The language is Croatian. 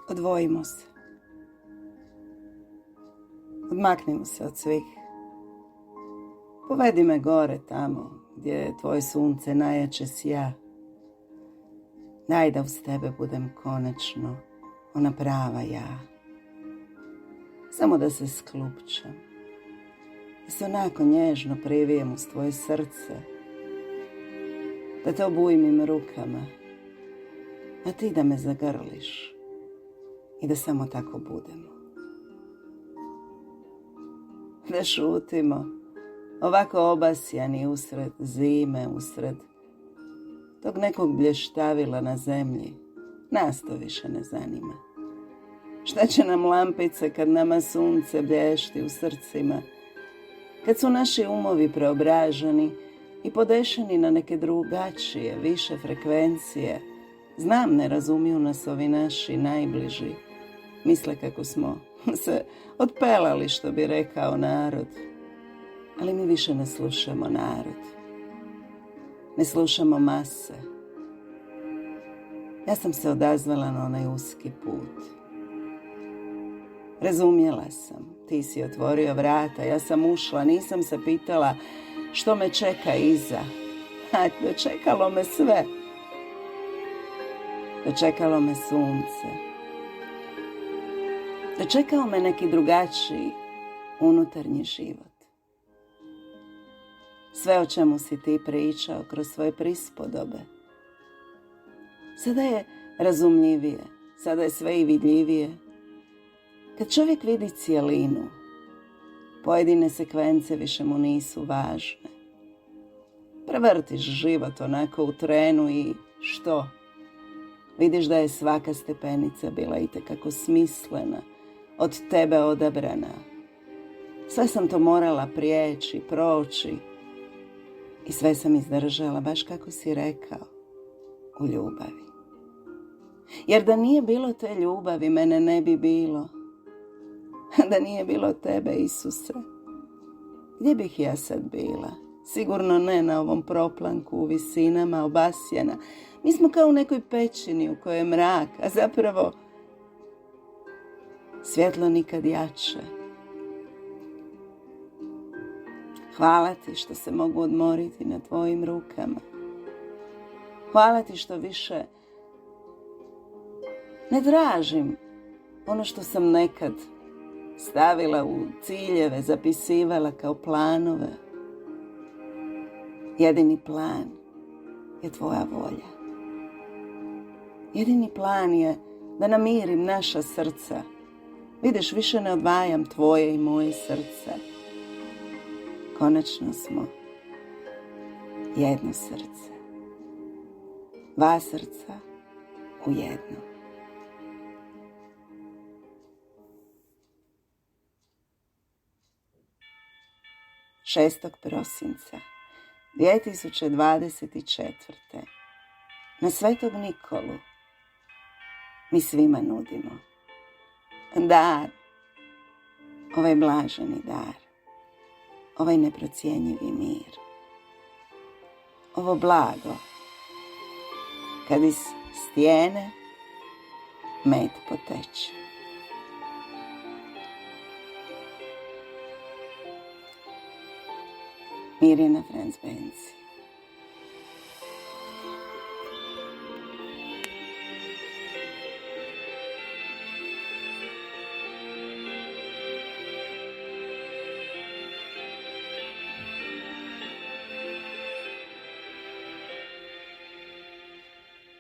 Odvojimo se. Odmaknimo se od svih. Povedi me gore tamo gdje je tvoje sunce najjače sja. Daj da uz tebe budem konačno ona prava ja. Samo da se sklupčam. Da se onako nježno privijem uz tvoje srce. Da te obujmim rukama. A ti da me zagrliš. I da samo tako budemo. Da šutimo, ovako obasjani usred zime, usred tog nekog blještavila na zemlji. Nas to više ne zanima. Šta će nam lampice kad nama sunce blješti u srcima? Kad su naši umovi preobraženi i podešeni na neke drugačije, više frekvencije. Znam, ne razumiju nas ovi naši najbliži. Misle kako smo se otpelali, što bi rekao narod. Ali mi više ne slušamo narod. Ne slušamo mase. Ja sam se odazvala na onaj uski put. Razumjela sam. Ti si otvorio vrata, ja sam ušla, nisam se pitala što me čeka iza. A dočekalo me sve. Dočekalo me sunce. Dočekao me neki drugačiji unutarnji život. Sve o čemu si ti pričao kroz svoje prispodobe. Sada je razumljivije, sada je sve i vidljivije. Kad čovjek vidi cijelinu, pojedine sekvence više mu nisu važne. Prevrtiš život onako u trenu i što? Vidiš da je svaka stepenica bila itekako smislena, od tebe odabrana. Sve sam to morala prijeći, proći i sve sam izdržala, baš kako si rekao, u ljubavi. Jer da nije bilo te ljubavi, mene ne bi bilo. Da nije bilo tebe, Isuse, gdje bih ja sad bila? Sigurno ne na ovom proplanku u visinama obasjana. Mi smo kao u nekoj pećini u kojoj je mrak, a zapravo svjetlo nikad jače. Hvala ti što se mogu odmoriti na tvojim rukama. Hvala ti što više ne tražim ono što sam nekad stavila u ciljeve, zapisivala kao planove. Jedini plan je tvoja volja. Jedini plan je da namirim naša srca. Vidiš, više ne odvajam tvoje i moje srce. Konačno smo jedno srce. Dva srca u jedno. 6. prosinca 2024. Na Svetog Nikolu mi svima nudimo dar, ovaj blaženi dar, ovaj neprocjenjivi mir, ovo blago kad iz stijene med poteče. Mirjana Franz Benz.